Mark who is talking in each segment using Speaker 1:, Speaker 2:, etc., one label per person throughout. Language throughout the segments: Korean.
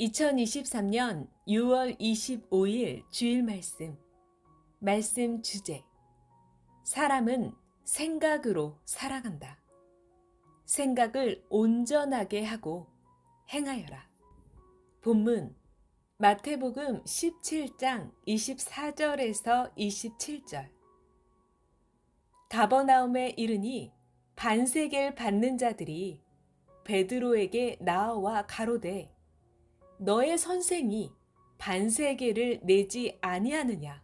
Speaker 1: 2023년 6월 25일 주일 말씀 주제. 사람은 생각으로 살아간다. 생각을 온전하게 하고 행하여라. 본문 마태복음 17장 24절에서 27절. 가버나움에 이르니 반세계를 받는 자들이 베드로에게 나와 가로되 너의 선생이 반세계를 내지 아니하느냐?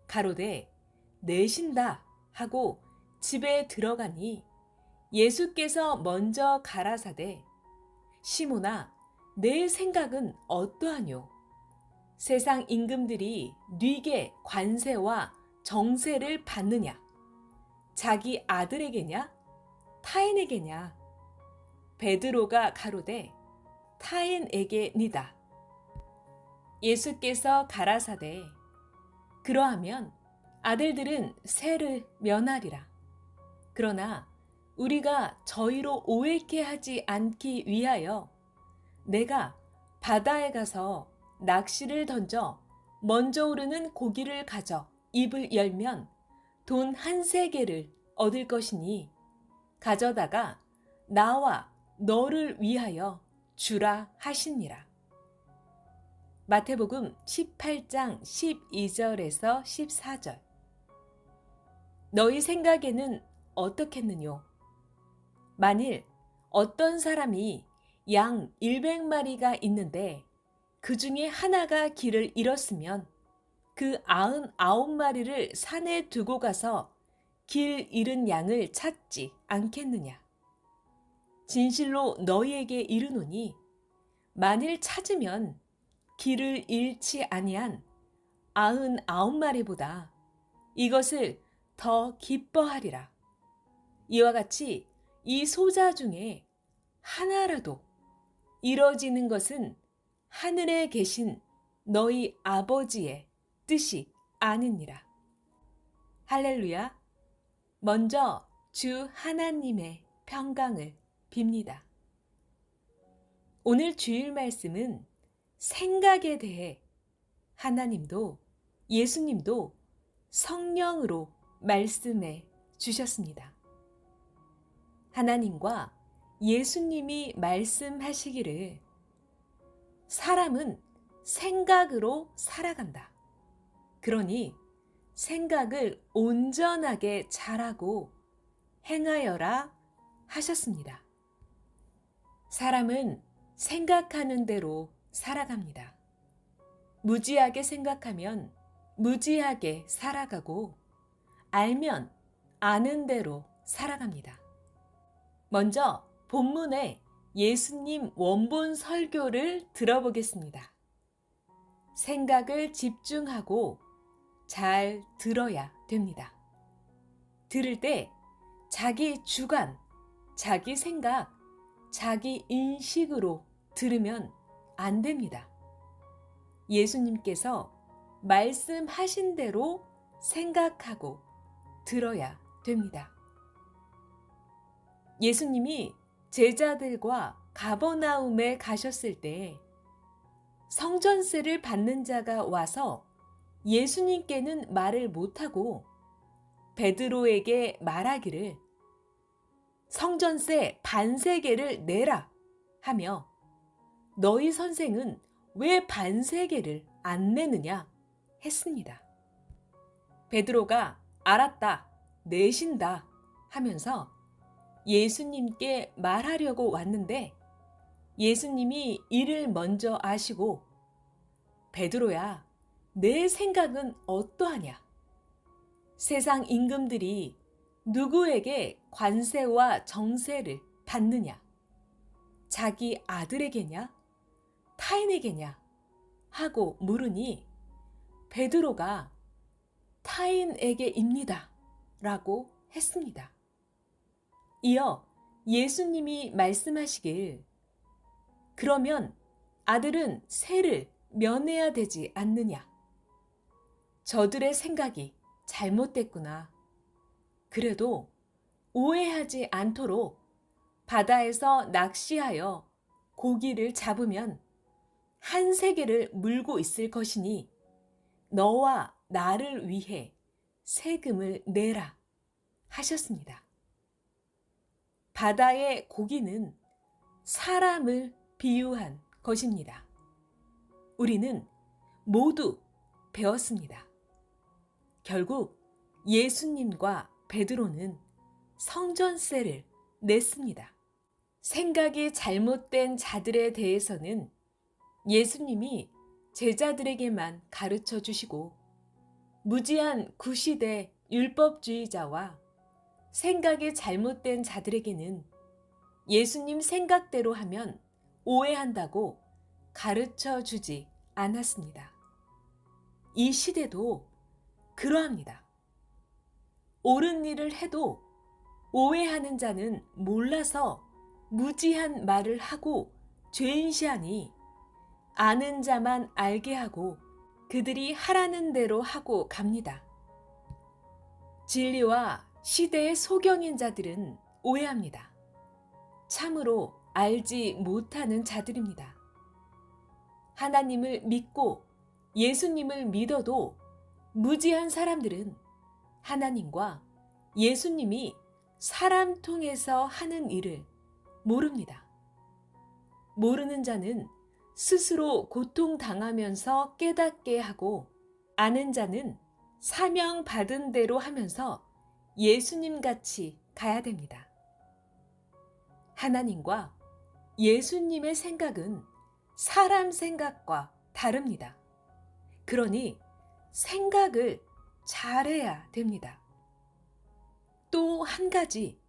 Speaker 1: 가로되 내신다 하고 집에 들어가니 예수께서 먼저 가라사대 시몬아 내 생각은 어떠하뇨? 세상 임금들이 네게 관세와 정세를 받느냐? 자기 아들에게냐? 타인에게냐? 베드로가 가로되 타인에게니다. 예수께서 가라사대 그러하면 아들들은 세를 면하리라. 그러나 우리가 저희로 오해케 하지 않기 위하여 내가 바다에 가서 낚시를 던져 먼저 오르는 고기를 가져 입을 열면 돈 1세겔을 얻을 것이니 가져다가 나와 너를 위하여 주라 하시니라. 마태복음 18장 12절에서 14절. 너희 생각에는 어떻겠느뇨? 만일 어떤 사람이 양 100마리가 있는데 그 중에 하나가 길을 잃었으면 그 99마리를 산에 두고 가서 길 잃은 양을 찾지 않겠느냐? 진실로 너희에게 이르노니 만일 찾으면 길을 잃지 아니한 99마리보다 이것을 더 기뻐하리라. 이와 같이 이 소자 중에 하나라도 이뤄지는 것은 하늘에 계신 너희 아버지의 뜻이 아니니라. 할렐루야. 먼저 주 하나님의 평강을 빕니다. 오늘 주일 말씀은 생각에 대해 하나님도 예수님도 성령으로 말씀해 주셨습니다. 하나님과 예수님이 말씀하시기를 사람은 생각으로 살아간다. 그러니 생각을 온전하게 잘하고 행하여라 하셨습니다. 사람은 생각하는 대로 살아갑니다. 무지하게 생각하면 무지하게 살아가고 알면 아는 대로 살아갑니다. 먼저 본문의 예수님 원본 설교를 들어보겠습니다. 생각을 집중하고 잘 들어야 됩니다. 들을 때 자기 주관, 자기 생각, 자기 인식으로 들으면 안 됩니다. 예수님께서 말씀하신 대로 생각하고 들어야 됩니다. 예수님이 제자들과 가버나움에 가셨을 때 성전세를 받는 자가 와서 예수님께는 말을 못하고 베드로에게 말하기를 성전세 반세겔을 내라 하며 너희 선생은 왜 반세겔을 안 내느냐 했습니다. 베드로가 알았다, 내신다 하면서 예수님께 말하려고 왔는데 예수님이 이를 먼저 아시고 베드로야, 내 생각은 어떠하냐? 세상 임금들이 누구에게 관세와 정세를 받느냐? 자기 아들에게냐? 타인에게냐? 하고 물으니 베드로가 타인에게입니다. 라고 했습니다. 이어 예수님이 말씀하시길 그러면 아들은 세를 면해야 되지 않느냐? 저들의 생각이 잘못됐구나. 그래도 오해하지 않도록 바다에서 낚시하여 고기를 잡으면 한 세계를 물고 있을 것이니 너와 나를 위해 세금을 내라 하셨습니다. 바다의 고기는 사람을 비유한 것입니다. 우리는 모두 배웠습니다. 결국 예수님과 베드로는 성전세를 냈습니다. 생각이 잘못된 자들에 대해서는 예수님이 제자들에게만 가르쳐 주시고, 무지한 구시대 율법주의자와 생각이 잘못된 자들에게는 예수님 생각대로 하면 오해한다고 가르쳐 주지 않았습니다. 이 시대도 그러합니다. 옳은 일을 해도 오해하는 자는 몰라서 무지한 말을 하고 죄인시하니, 아는 자만 알게 하고 그들이 하라는 대로 하고 갑니다. 진리와 시대의 소경인 자들은 오해합니다. 참으로 알지 못하는 자들입니다. 하나님을 믿고 예수님을 믿어도 무지한 사람들은 하나님과 예수님이 사람 통해서 하는 일을 모릅니다. 모르는 자는 스스로 고통당하면서 깨닫게 하고, 아는 자는 사명 받은 대로 하면서 예수님 같이 가야 됩니다. 하나님과 예수님의 생각은 사람 생각과 다릅니다. 그러니 생각을 잘해야 됩니다. 또 한 가지,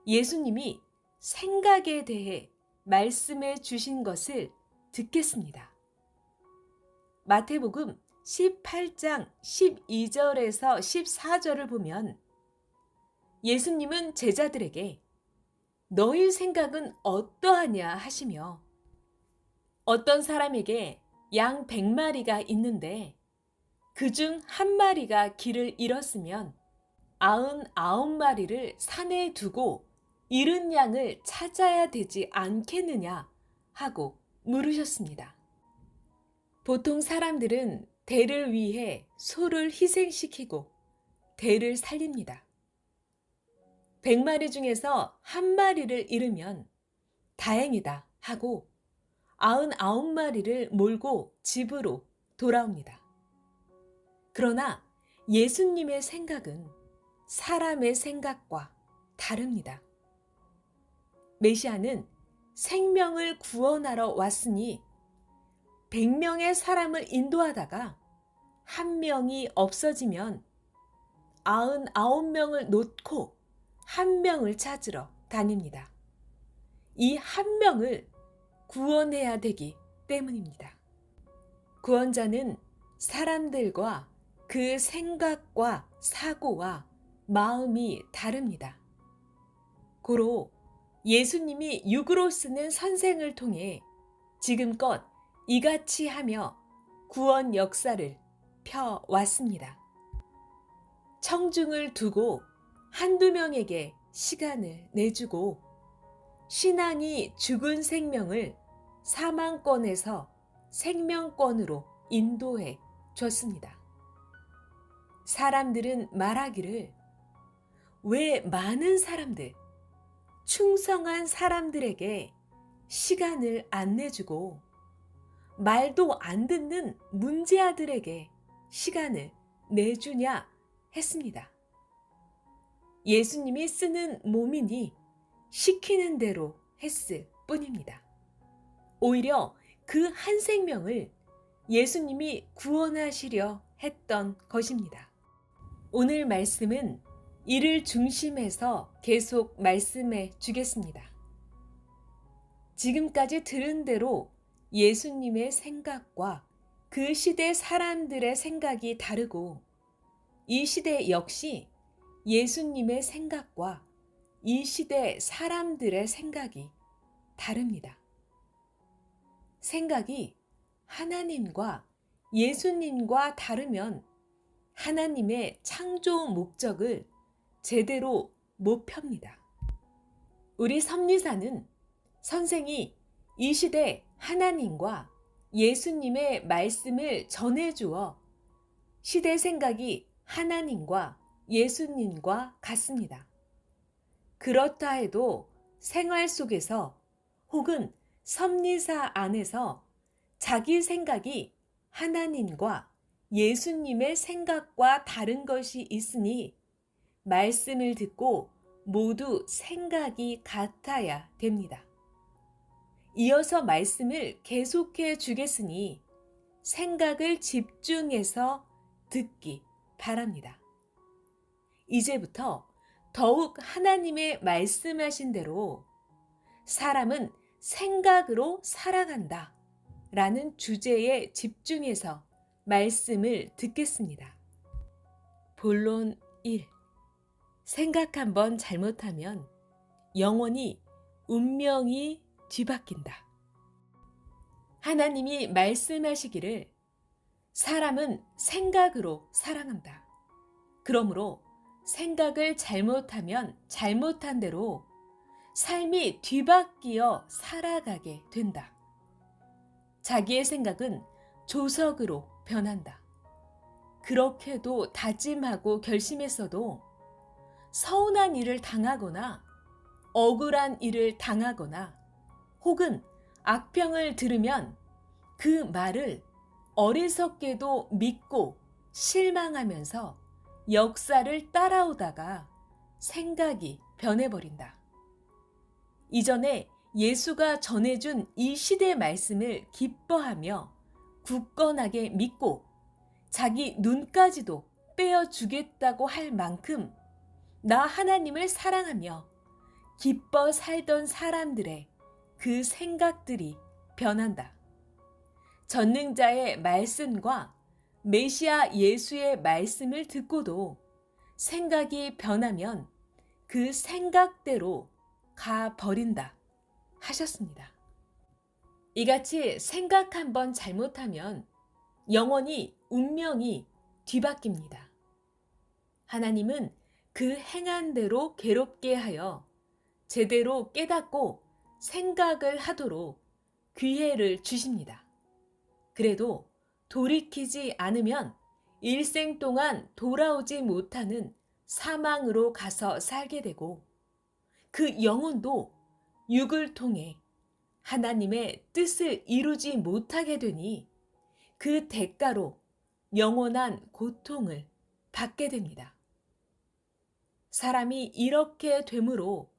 Speaker 1: 예수님이 생각에 대해 말씀해 주신 것을 듣겠습니다. 마태복음 18장 12절에서 14절을 보면 예수님은 제자들에게 너희 생각은 어떠하냐 하시며, 어떤 사람에게 양 100마리가 있는데 그중 한 마리가 길을 잃었으면 99마리를 산에 두고 잃은 양을 찾아야 되지 않겠느냐 하고 물으셨습니다. 보통 사람들은 대를 위해 소를 희생시키고 대를 살립니다. 100마리 중에서 한 마리를 잃으면 다행이다 하고 99마리를 몰고 집으로 돌아옵니다. 그러나 예수님의 생각은 사람의 생각과 다릅니다. 메시아는 생명을 구원하러 왔으니 100명의 사람을 인도하다가 한 명이 없어지면 99명을 놓고 한 명을 찾으러 다닙니다. 이 한 명을 구원해야 되기 때문입니다. 구원자는 사람들과 그 생각과 사고와 마음이 다릅니다. 고로 예수님이 육으로 쓰는 선생을 통해 지금껏 이같이 하며 구원 역사를 펴왔습니다. 청중을 두고 한두 명에게 시간을 내주고, 신앙이 죽은 생명을 사망권에서 생명권으로 인도해 줬습니다. 사람들은 말하기를, 왜 많은 사람들, 충성한 사람들에게 시간을 안 내주고 말도 안 듣는 문제아들에게 시간을 내주냐 했습니다. 예수님이 쓰는 몸이니 시키는 대로 했을 뿐입니다. 오히려 그 한 생명을 예수님이 구원하시려 했던 것입니다. 오늘 말씀은 이를 중심해서 계속 말씀해 주겠습니다. 지금까지 들은 대로 예수님의 생각과 그 시대 사람들의 생각이 다르고, 이 시대 역시 예수님의 생각과 이 시대 사람들의 생각이 다릅니다. 생각이 하나님과 예수님과 다르면 하나님의 창조 목적을 제대로 못 펴니다. 우리 섭리사는 선생이 이 시대 하나님과 예수님의 말씀을 전해주어 시대 생각이 하나님과 예수님과 같습니다. 그렇다 해도 생활 속에서 혹은 섭리사 안에서 자기 생각이 하나님과 예수님의 생각과 다른 것이 있으니 말씀을 듣고 모두 생각이 같아야 됩니다. 이어서 말씀을 계속해 주겠으니 생각을 집중해서 듣기 바랍니다. 이제부터 더욱 하나님의 말씀하신 대로 사람은 생각으로 살아간다 라는 주제에 집중해서 말씀을 듣겠습니다. 본론 1. 생각 한번 잘못하면 영원히 운명이 뒤바뀐다. 하나님이 말씀하시기를 사람은 생각으로 살아간다. 그러므로 생각을 잘못하면 잘못한 대로 삶이 뒤바뀌어 살아가게 된다. 자기의 생각은 조석으로 변한다. 그렇게도 다짐하고 결심했어도 서운한 일을 당하거나 억울한 일을 당하거나 혹은 악평을 들으면 그 말을 어리석게도 믿고 실망하면서 역사를 따라오다가 생각이 변해버린다. 이전에 예수가 전해준 이 시대의 말씀을 기뻐하며 굳건하게 믿고 자기 눈까지도 빼어주겠다고 할 만큼 나 하나님을 사랑하며 기뻐 살던 사람들의 그 생각들이 변한다. 전능자의 말씀과 메시아 예수의 말씀을 듣고도 생각이 변하면 그 생각대로 가버린다 하셨습니다. 이같이 생각 한번 잘못하면 영원히 운명이 뒤바뀝니다. 하나님은 그 행한 대로 괴롭게 하여 제대로 깨닫고 생각을 하도록 기회를 주십니다. 그래도 돌이키지 않으면 일생 동안 돌아오지 못하는 사망으로 가서 살게 되고 그 영혼도 육을 통해 하나님의 뜻을 이루지 못하게 되니 그 대가로 영원한 고통을 받게 됩니다. 사람이 이렇게 되므로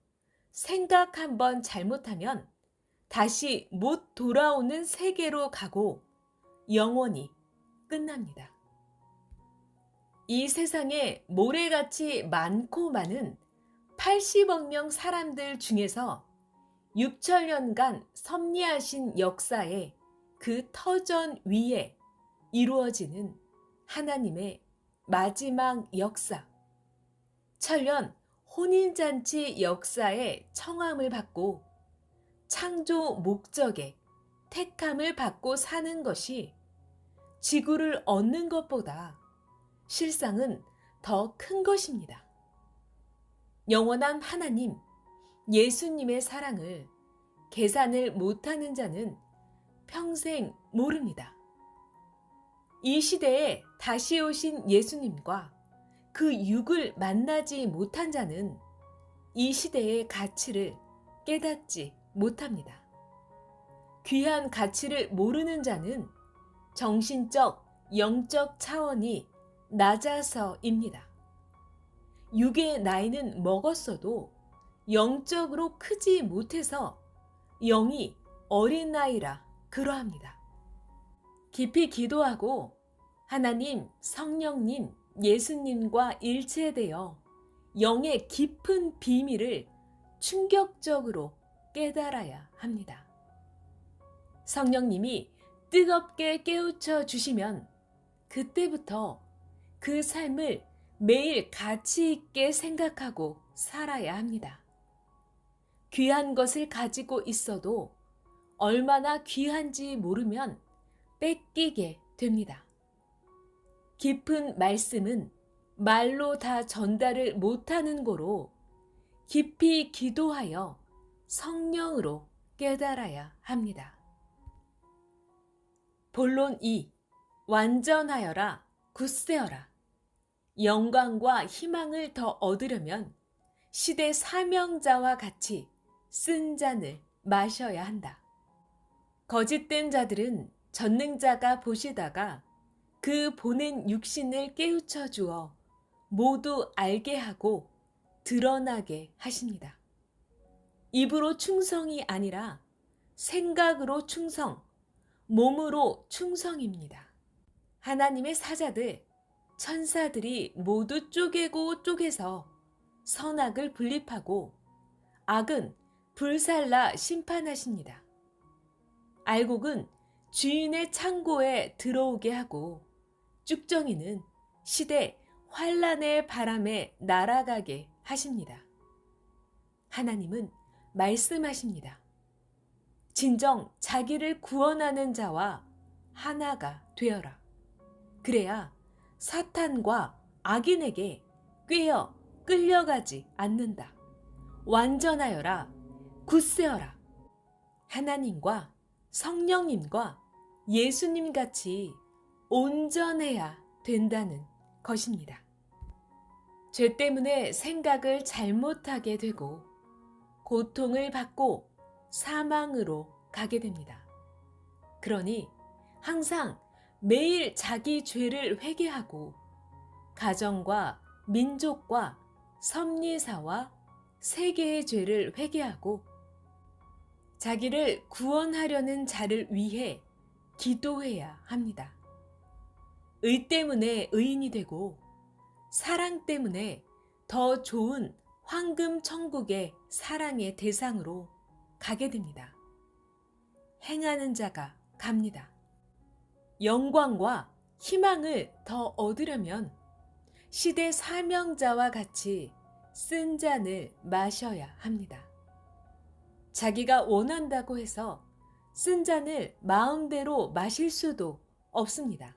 Speaker 1: 생각 한번 잘못하면 다시 못 돌아오는 세계로 가고 영원히 끝납니다. 이 세상에 모래같이 많고 많은 80억 명 사람들 중에서 6천년간 섭리하신 역사의 그 터전 위에 이루어지는 하나님의 마지막 역사, 천년 혼인잔치 역사의 청함을 받고 창조 목적에 택함을 받고 사는 것이 지구를 얻는 것보다 실상은 더 큰 것입니다. 영원한 하나님, 예수님의 사랑을 계산을 못하는 자는 평생 모릅니다. 이 시대에 다시 오신 예수님과 그 육을 만나지 못한 자는 이 시대의 가치를 깨닫지 못합니다. 귀한 가치를 모르는 자는 정신적, 영적 차원이 낮아서입니다. 육의 나이는 먹었어도 영적으로 크지 못해서 영이 어린 나이라 그러합니다. 깊이 기도하고 하나님, 성령님, 예수님과 일체되어 영의 깊은 비밀을 충격적으로 깨달아야 합니다. 성령님이 뜨겁게 깨우쳐 주시면 그때부터 그 삶을 매일 가치 있게 생각하고 살아야 합니다. 귀한 것을 가지고 있어도 얼마나 귀한지 모르면 뺏기게 됩니다. 깊은 말씀은 말로 다 전달을 못하는 고로 깊이 기도하여 성령으로 깨달아야 합니다. 본론 2. 완전하여라, 굳세어라. 영광과 희망을 더 얻으려면 시대 사명자와 같이 쓴 잔을 마셔야 한다. 거짓된 자들은 전능자가 보시다가 그 보낸 육신을 깨우쳐 주어 모두 알게 하고 드러나게 하십니다. 입으로 충성이 아니라 생각으로 충성, 몸으로 충성입니다. 하나님의 사자들, 천사들이 모두 쪼개고 쪼개서 선악을 분립하고 악은 불살라 심판하십니다. 알곡은 주인의 창고에 들어오게 하고 쭉정이는 시대 환란의 바람에 날아가게 하십니다. 하나님은 말씀하십니다. 진정 자기를 구원하는 자와 하나가 되어라. 그래야 사탄과 악인에게 꿰어 끌려가지 않는다. 완전하여라, 굳세어라. 하나님과 성령님과 예수님 같이 온전해야 된다는 것입니다. 죄 때문에 생각을 잘못하게 되고 고통을 받고 사망으로 가게 됩니다. 그러니 항상 매일 자기 죄를 회개하고 가정과 민족과 섭리사와 세계의 죄를 회개하고 자기를 구원하려는 자를 위해 기도해야 합니다. 의 때문에 의인이 되고 사랑 때문에 더 좋은 황금 천국의 사랑의 대상으로 가게 됩니다. 행하는 자가 갑니다. 영광과 희망을 더 얻으려면 시대 사명자와 같이 쓴 잔을 마셔야 합니다. 자기가 원한다고 해서 쓴 잔을 마음대로 마실 수도 없습니다.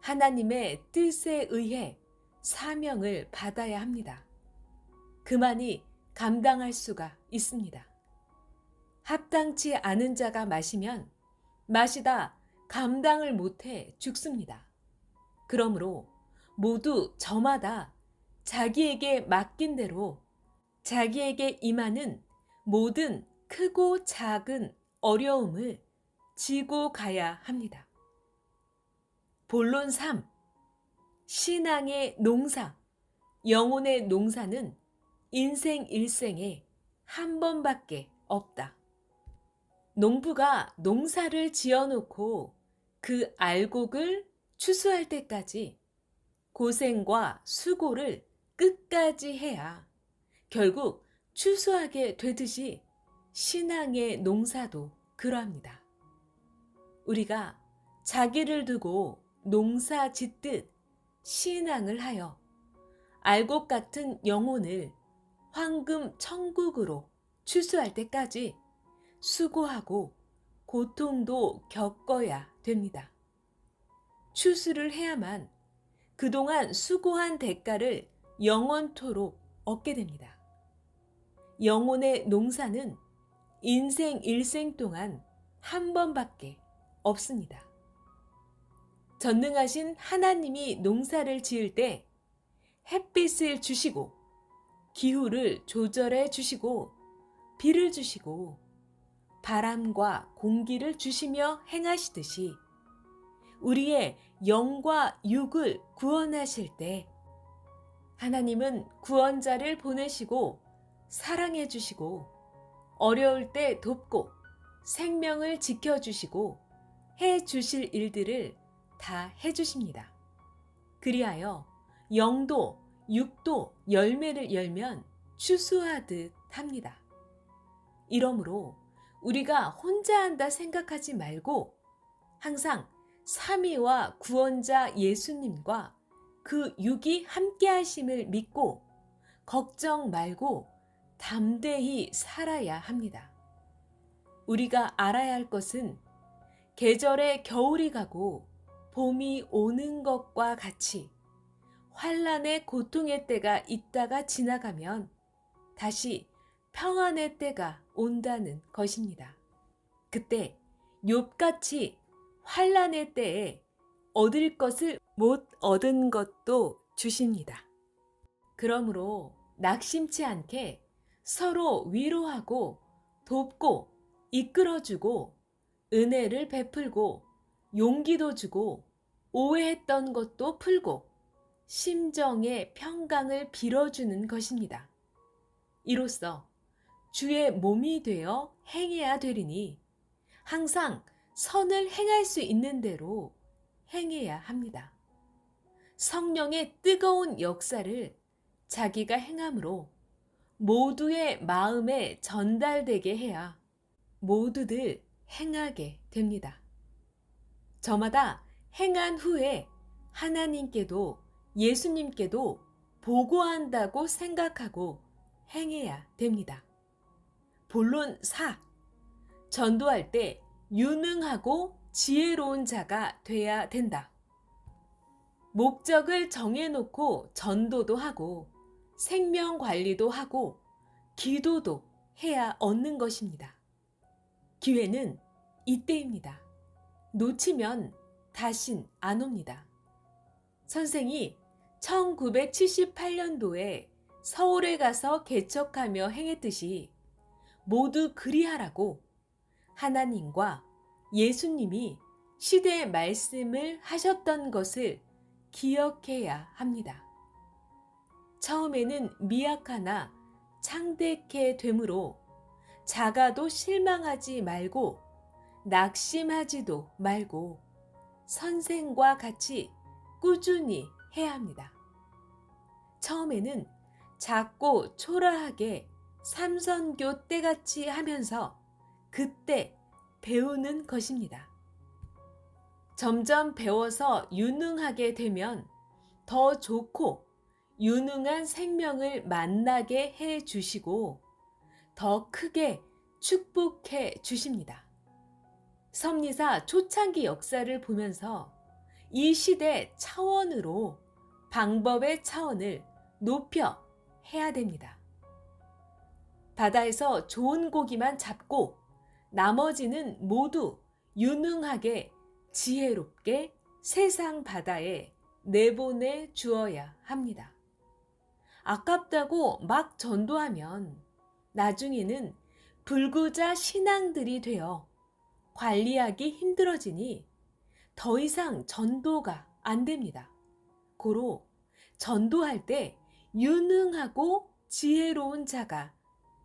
Speaker 1: 하나님의 뜻에 의해 사명을 받아야 합니다. 그만이 감당할 수가 있습니다. 합당치 않은 자가 마시면 마시다 감당을 못해 죽습니다. 그러므로 모두 저마다 자기에게 맡긴 대로 자기에게 임하는 모든 크고 작은 어려움을 지고 가야 합니다. 본론 3. 신앙의 농사, 영혼의 농사는 인생 일생에 한 번밖에 없다. 농부가 농사를 지어놓고 그 알곡을 추수할 때까지 고생과 수고를 끝까지 해야 결국 추수하게 되듯이 신앙의 농사도 그러합니다. 우리가 자기를 두고 농사 짓듯 신앙을 하여 알곡 같은 영혼을 황금 천국으로 추수할 때까지 수고하고 고통도 겪어야 됩니다. 추수를 해야만 그동안 수고한 대가를 영원토록 얻게 됩니다. 영혼의 농사는 인생 일생 동안 한 번밖에 없습니다. 전능하신 하나님이 농사를 지을 때 햇빛을 주시고 기후를 조절해 주시고 비를 주시고 바람과 공기를 주시며 행하시듯이 우리의 영과 육을 구원하실 때 하나님은 구원자를 보내시고 사랑해 주시고 어려울 때 돕고 생명을 지켜주시고 해 주실 일들을 다 해 주십니다. 그리하여 영도 육도 열매를 열면 추수하듯 합니다. 이러므로 우리가 혼자 한다 생각하지 말고 항상 삼위와 구원자 예수님과 그 육이 함께 하심을 믿고 걱정 말고 담대히 살아야 합니다. 우리가 알아야 할 것은 계절에 겨울이 가고 봄이 오는 것과 같이 환란의 고통의 때가 있다가 지나가면 다시 평안의 때가 온다는 것입니다. 그때 욥같이 환난의 때에 얻을 것을 못 얻은 것도 주십니다. 그러므로 낙심치 않게 서로 위로하고 돕고 이끌어주고 은혜를 베풀고 용기도 주고 오해했던 것도 풀고 심정의 평강을 빌어주는 것입니다. 이로써 주의 몸이 되어 행해야 되리니 항상 선을 행할 수 있는 대로 행해야 합니다. 성령의 뜨거운 역사를 자기가 행함으로 모두의 마음에 전달되게 해야 모두들 행하게 됩니다. 저마다 행한 후에 하나님께도 예수님께도 보고한다고 생각하고 행해야 됩니다. 본론 4. 전도할 때 유능하고 지혜로운 자가 돼야 된다. 목적을 정해놓고 전도도 하고 생명 관리도 하고 기도도 해야 얻는 것입니다. 기회는 이때입니다. 놓치면 다신 안 옵니다. 선생이 1978년도에 서울에 가서 개척하며 행했듯이 모두 그리하라고 하나님과 예수님이 시대의 말씀을 하셨던 것을 기억해야 합니다. 처음에는 미약하나 창대케 되므로 작아도 실망하지 말고 낙심하지도 말고 선생과 같이 꾸준히 해야 합니다. 처음에는 작고 초라하게 삼선교 때같이 하면서 그때 배우는 것입니다. 점점 배워서 유능하게 되면 더 좋고 유능한 생명을 만나게 해 주시고 더 크게 축복해 주십니다. 섭리사 초창기 역사를 보면서 이 시대 차원으로 방법의 차원을 높여 해야 됩니다. 바다에서 좋은 고기만 잡고 나머지는 모두 유능하게 지혜롭게 세상 바다에 내보내 주어야 합니다. 아깝다고 막 전도하면 나중에는 불구자 신앙들이 되어 관리하기 힘들어지니 더 이상 전도가 안 됩니다. 고로 전도할 때 유능하고 지혜로운 자가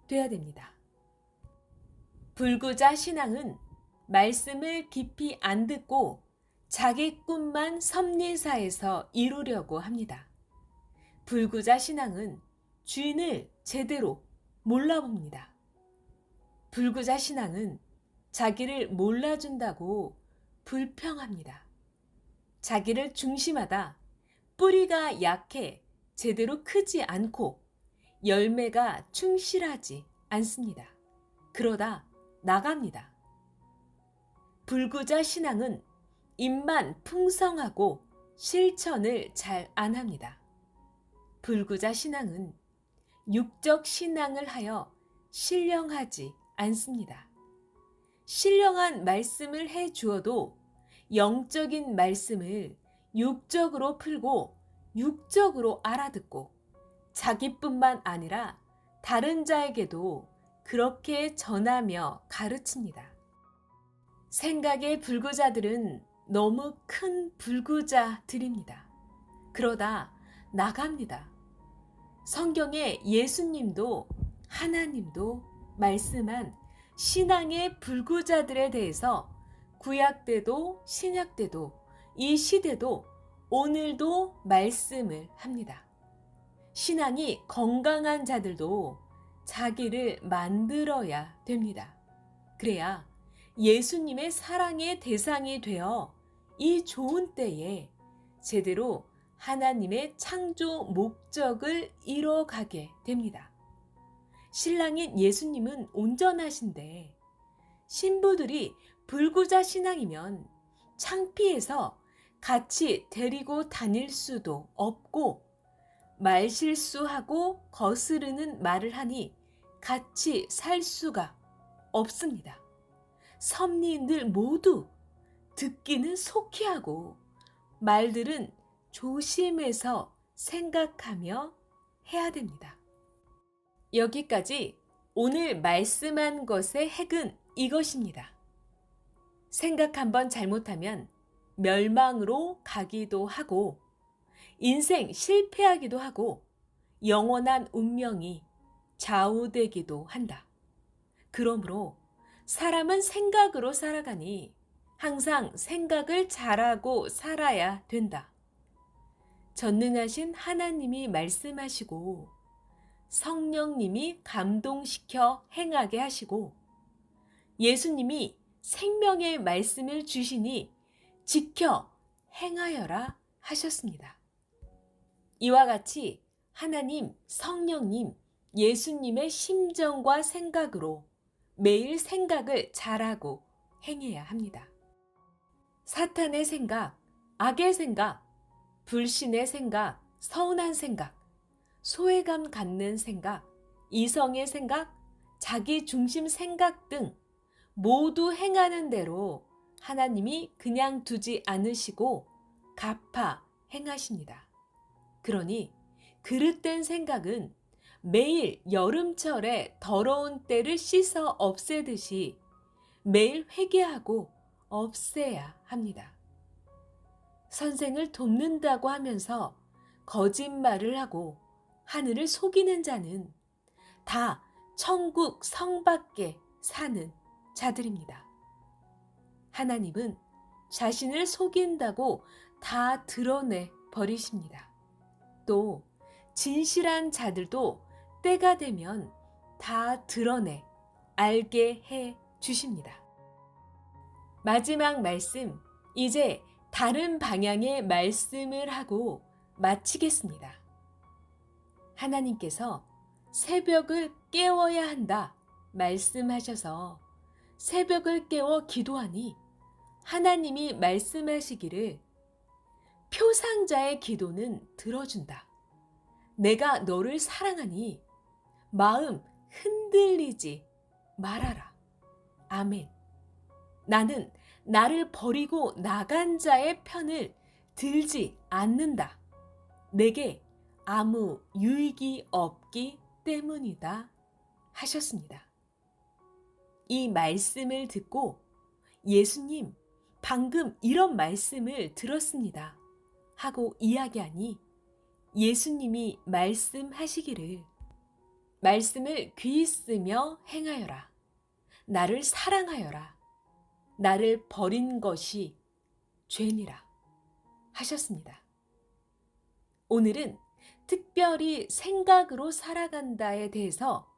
Speaker 1: 돼야 됩니다. 불구자 신앙은 말씀을 깊이 안 듣고 자기 꿈만 섭리사에서 이루려고 합니다. 불구자 신앙은 주인을 제대로 몰라봅니다. 불구자 신앙은 자기를 몰라준다고 불평합니다. 자기를 중심하다 뿌리가 약해 제대로 크지 않고 열매가 충실하지 않습니다. 그러다 나갑니다. 불구자 신앙은 입만 풍성하고 실천을 잘 안 합니다. 불구자 신앙은 육적 신앙을 하여 신령하지 않습니다. 신령한 말씀을 해 주어도 영적인 말씀을 육적으로 풀고 육적으로 알아듣고 자기뿐만 아니라 다른 자에게도 그렇게 전하며 가르칩니다. 생각의 불구자들은 너무 큰 불구자들입니다. 그러다 나갑니다. 성경에 예수님도 하나님도 말씀한 신앙의 불구자들에 대해서 구약 때도 신약 때도 이 시대도 오늘도 말씀을 합니다. 신앙이 건강한 자들도 자기를 만들어야 됩니다. 그래야 예수님의 사랑의 대상이 되어 이 좋은 때에 제대로 하나님의 창조 목적을 이뤄가게 됩니다. 신랑인 예수님은 온전하신데 신부들이 불구자 신앙이면 창피해서 같이 데리고 다닐 수도 없고 말실수하고 거스르는 말을 하니 같이 살 수가 없습니다. 섭리인들 모두 듣기는 속히 하고 말들은 조심해서 생각하며 해야 됩니다. 여기까지 오늘 말씀한 것의 핵은 이것입니다. 생각 한번 잘못하면 멸망으로 가기도 하고 인생 실패하기도 하고 영원한 운명이 좌우되기도 한다. 그러므로 사람은 생각으로 살아가니 항상 생각을 잘하고 살아야 된다. 전능하신 하나님이 말씀하시고 성령님이 감동시켜 행하게 하시고 예수님이 생명의 말씀을 주시니 지켜 행하여라 하셨습니다. 이와 같이 하나님, 성령님, 예수님의 심정과 생각으로 매일 생각을 잘하고 행해야 합니다. 사탄의 생각, 악의 생각, 불신의 생각, 서운한 생각, 소외감 갖는 생각, 이성의 생각, 자기 중심 생각 등 모두 행하는 대로 하나님이 그냥 두지 않으시고 갚아 행하십니다. 그러니 그릇된 생각은 매일 여름철에 더러운 때를 씻어 없애듯이 매일 회개하고 없애야 합니다. 선생을 돕는다고 하면서 거짓말을 하고 하늘을 속이는 자는 다 천국 성 밖에 사는 자들입니다. 하나님은 자신을 속인다고 다 드러내 버리십니다. 또 진실한 자들도 때가 되면 다 드러내 알게 해 주십니다. 마지막 말씀, 이제 다른 방향의 말씀을 하고 마치겠습니다. 하나님께서 새벽을 깨워야 한다 말씀하셔서 새벽을 깨워 기도하니 하나님이 말씀하시기를 표상자의 기도는 들어준다. 내가 너를 사랑하니 마음 흔들리지 말아라. 아멘. 나는 나를 버리고 나간 자의 편을 들지 않는다. 내게 아무 유익이 없기 때문이다 하셨습니다. 이 말씀을 듣고 예수님, 방금 이런 말씀을 들었습니다 하고 이야기하니 예수님이 말씀하시기를 말씀을 귀 쓰며 행하여라. 나를 사랑하여라. 나를 버린 것이 죄니라 하셨습니다. 오늘은 특별히 생각으로 살아간다에 대해서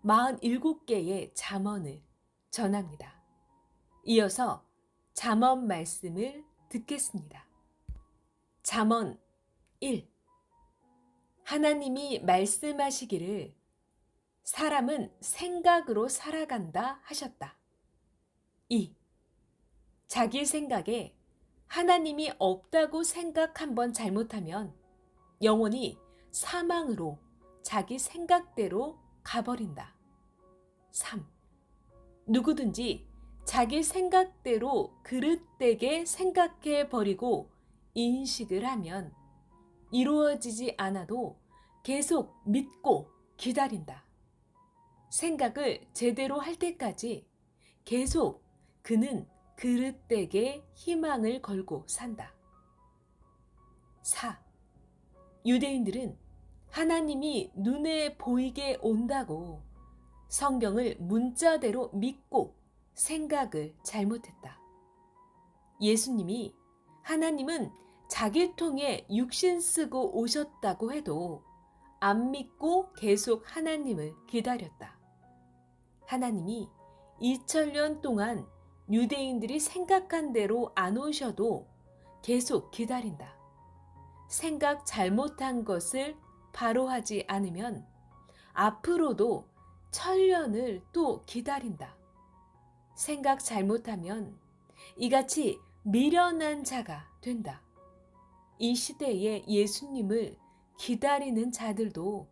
Speaker 1: 47개의 잠언을 전합니다. 이어서 잠언 말씀을 듣겠습니다. 잠언 1. 하나님이 말씀하시기를 사람은 생각으로 살아간다 하셨다. 2. 자기 생각에 하나님이 없다고 생각 한번 잘못하면 영원히 사망으로 자기 생각대로 가버린다. 3. 누구든지 자기 생각대로 그릇되게 생각해 버리고 인식을 하면 이루어지지 않아도 계속 믿고 기다린다. 생각을 제대로 할 때까지 계속 그는 그릇되게 희망을 걸고 산다. 4. 유대인들은 하나님이 눈에 보이게 온다고 성경을 문자대로 믿고 생각을 잘못했다. 예수님이 하나님은 자기 통해 육신 쓰고 오셨다고 해도 안 믿고 계속 하나님을 기다렸다. 하나님이 2000년 동안 유대인들이 생각한 대로 안 오셔도 계속 기다린다. 생각 잘못한 것을 바로 하지 않으면 앞으로도 1000년을 또 기다린다. 생각 잘못하면 이같이 미련한 자가 된다. 이 시대에 예수님을 기다리는 자들도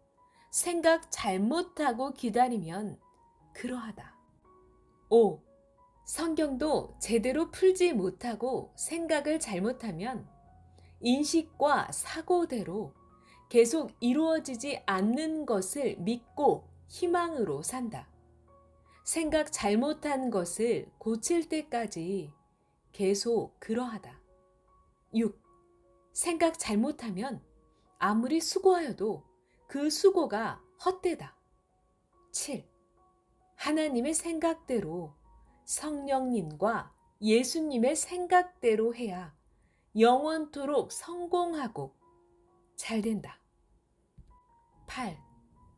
Speaker 1: 생각 잘못하고 기다리면 그러하다. 5. 성경도 제대로 풀지 못하고 생각을 잘못하면 인식과 사고대로 계속 이루어지지 않는 것을 믿고 희망으로 산다. 생각 잘못한 것을 고칠 때까지 계속 그러하다. 6. 생각 잘못하면 아무리 수고하여도 그 수고가 헛되다. 7. 하나님의 생각대로 성령님과 예수님의 생각대로 해야 영원토록 성공하고 잘 된다. 8.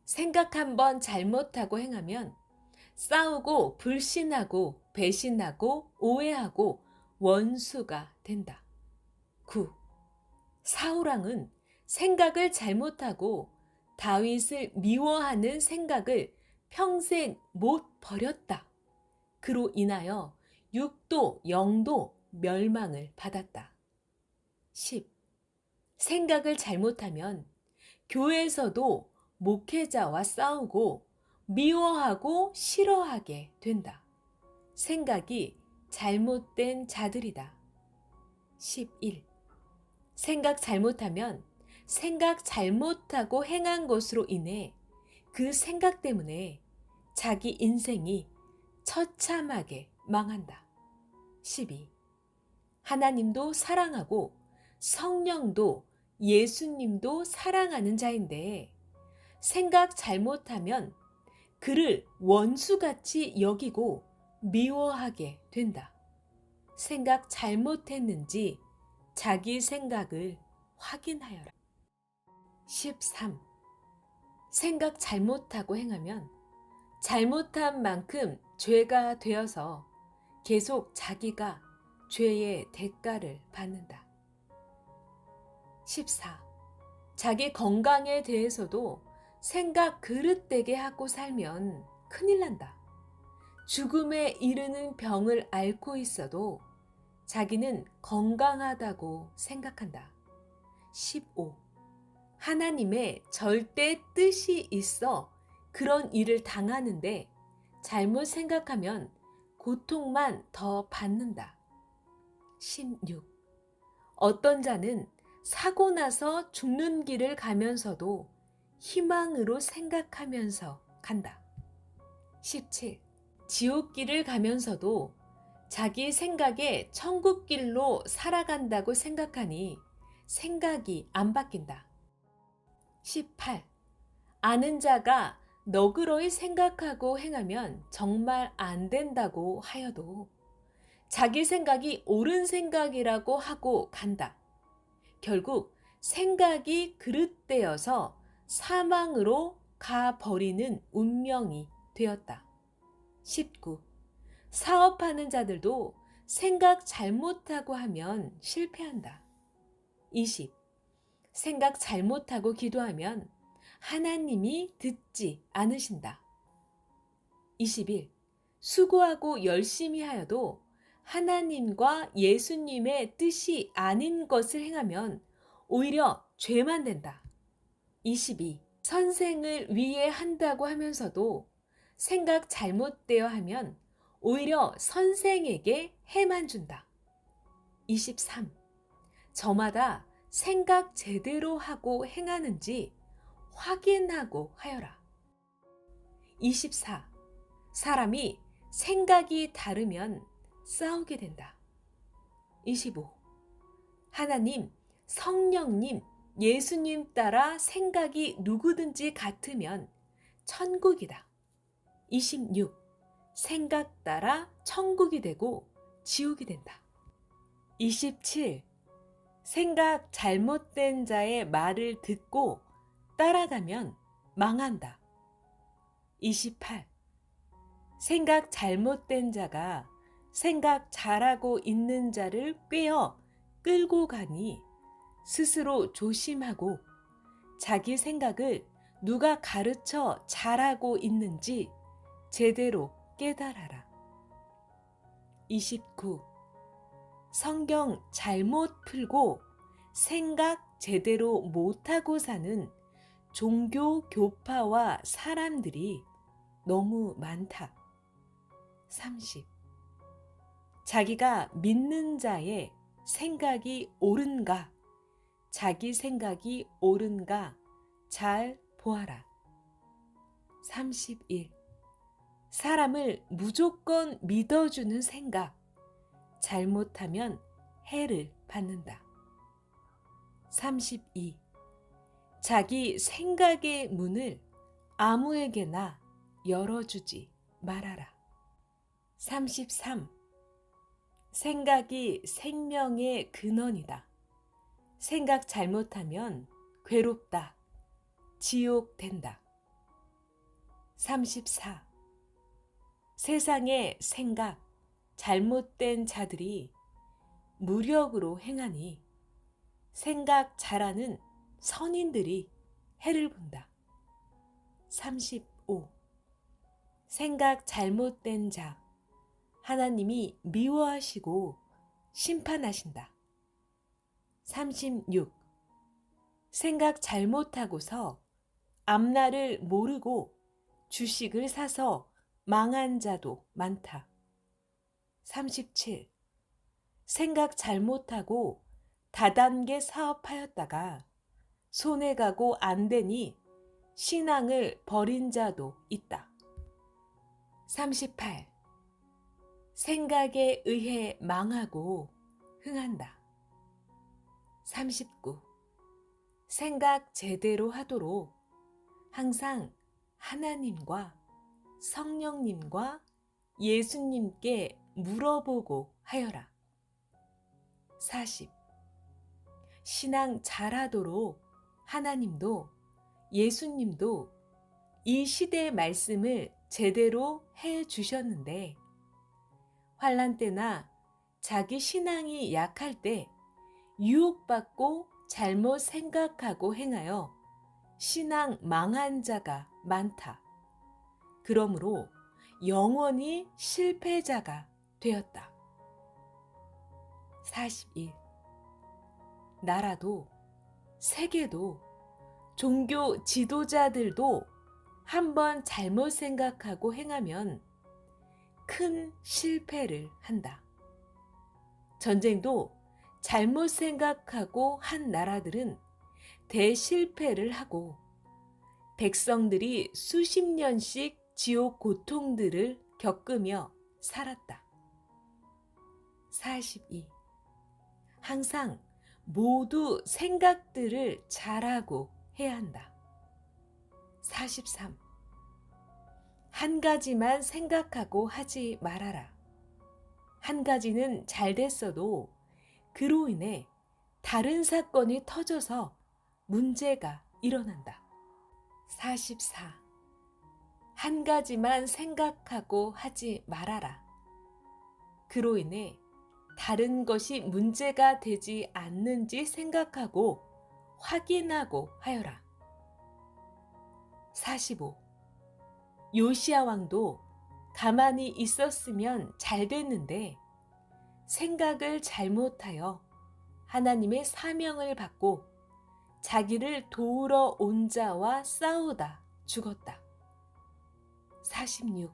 Speaker 1: 생각 한번 잘못하고 행하면 싸우고 불신하고 배신하고 오해하고 원수가 된다. 9. 사울왕은 생각을 잘못하고 다윗을 미워하는 생각을 평생 못 버렸다. 그로 인하여 6도, 0도 멸망을 받았다. 10. 생각을 잘못하면 교회에서도 목회자와 싸우고 미워하고 싫어하게 된다. 생각이 잘못된 자들이다. 11. 생각 잘못하면 생각 잘못하고 행한 것으로 인해 그 생각 때문에 자기 인생이 처참하게 망한다. 12. 하나님도 사랑하고 성령도 예수님도 사랑하는 자인데 생각 잘못하면 그를 원수같이 여기고 미워하게 된다. 생각 잘못했는지 자기 생각을 확인하여라. 13. 생각 잘못하고 행하면 잘못한 만큼 죄가 되어서 계속 자기가 죄의 대가를 받는다. 14. 자기 건강에 대해서도 생각 그릇되게 하고 살면 큰일 난다. 죽음에 이르는 병을 앓고 있어도 자기는 건강하다고 생각한다. 15. 하나님의 절대 뜻이 있어 그런 일을 당하는데 잘못 생각하면 고통만 더 받는다. 16. 어떤 자는 사고 나서 죽는 길을 가면서도 희망으로 생각하면서 간다. 17. 지옥길을 가면서도 자기 생각에 천국길로 살아간다고 생각하니 생각이 안 바뀐다. 18. 아는 자가 너그러이 생각하고 행하면 정말 안 된다고 하여도 자기 생각이 옳은 생각이라고 하고 간다. 결국 생각이 그릇되어서 사망으로 가버리는 운명이 되었다. 19. 사업하는 자들도 생각 잘못하고 하면 실패한다. 20. 생각 잘못하고 기도하면 하나님이 듣지 않으신다. 21. 수고하고 열심히 하여도 하나님과 예수님의 뜻이 아닌 것을 행하면 오히려 죄만 된다. 22. 선생을 위해 한다고 하면서도 생각 잘못되어 하면 오히려 선생에게 해만 준다. 23. 저마다 생각 제대로 하고 행하는지 확인하고 하여라. 24. 사람이 생각이 다르면 싸우게 된다. 25. 하나님, 성령님, 예수님 따라 생각이 누구든지 같으면 천국이다. 26. 생각 따라 천국이 되고 지옥이 된다. 27. 생각 잘못된 자의 말을 듣고 따라가면 망한다. 28. 생각 잘못된 자가 생각 잘하고 있는 자를 꿰어 끌고 가니 스스로 조심하고 자기 생각을 누가 가르쳐 잘하고 있는지 제대로 깨달아라. 29. 성경 잘못 풀고 생각 제대로 못하고 사는 종교 교파와 사람들이 너무 많다. 30. 자기가 믿는 자의 생각이 옳은가, 자기 생각이 옳은가 잘 보아라. 31. 사람을 무조건 믿어주는 생각, 잘못하면 해를 받는다. 32. 자기 생각의 문을 아무에게나 열어주지 말아라. 33. 생각이 생명의 근원이다. 생각 잘못하면 괴롭다, 지옥 된다. 34. 세상의 생각, 잘못된 자들이 무력으로 행하니 생각 잘하는 선인들이 해를 본다. 35. 생각 잘못된 자, 하나님이 미워하시고 심판하신다. 36. 생각 잘못하고서 앞날을 모르고 주식을 사서 망한 자도 많다. 37. 생각 잘못하고 다단계 사업하였다가 손해가고 안 되니 신앙을 버린 자도 있다. 38. 생각에 의해 망하고 흥한다. 39. 생각 제대로 하도록 항상 하나님과 성령님과 예수님께 물어보고 하여라. 40. 신앙 잘하도록 하나님도 예수님도 이 시대의 말씀을 제대로 해 주셨는데 환난 때나 자기 신앙이 약할 때 유혹받고 잘못 생각하고 행하여 신앙 망한 자가 많다. 그러므로 영원히 실패자가 되었다. 41. 나라도 세계도 종교 지도자들도 한번 잘못 생각하고 행하면 큰 실패를 한다. 전쟁도 잘못 생각하고 한 나라들은 대실패를 하고 백성들이 수십 년씩 지옥 고통들을 겪으며 살았다. 42. 항상 모두 생각들을 잘하고 해야 한다. 43. 한 가지만 생각하고 하지 말아라. 한 가지는 잘 됐어도 그로 인해 다른 사건이 터져서 문제가 일어난다. 44. 한 가지만 생각하고 하지 말아라. 그로 인해 다른 것이 문제가 되지 않는지 생각하고 확인하고 하여라. 45. 요시야 왕도 가만히 있었으면 잘 됐는데 생각을 잘못하여 하나님의 사명을 받고 자기를 도우러 온 자와 싸우다 죽었다. 46.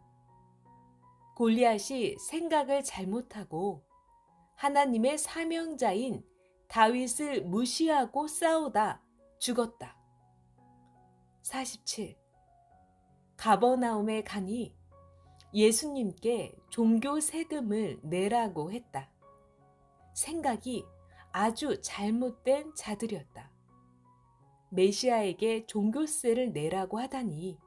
Speaker 1: 골리앗이 생각을 잘못하고 하나님의 사명자인 다윗을 무시하고 싸우다 죽었다. 47. 가버나움에 가니 예수님께 종교 세금을 내라고 했다. 생각이 아주 잘못된 자들이었다. 메시아에게 종교세를 내라고 하다니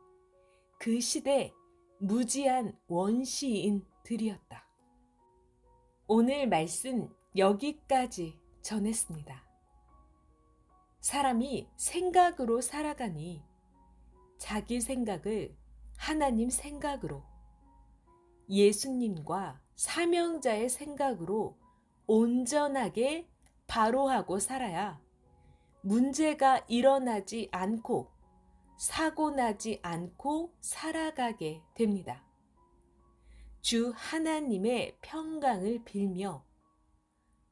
Speaker 1: 그 시대 무지한 원시인들이었다. 오늘 말씀 여기까지 전했습니다. 사람이 생각으로 살아가니 자기 생각을 하나님 생각으로, 예수님과 사명자의 생각으로 온전하게 바로하고 살아야 문제가 일어나지 않고 사고 나지 않고 살아가게 됩니다. 주 하나님의 평강을 빌며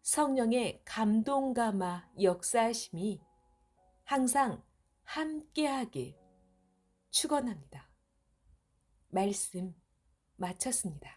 Speaker 1: 성령의 감동감화 역사하심이 항상 함께하길 축원합니다. 말씀 마쳤습니다.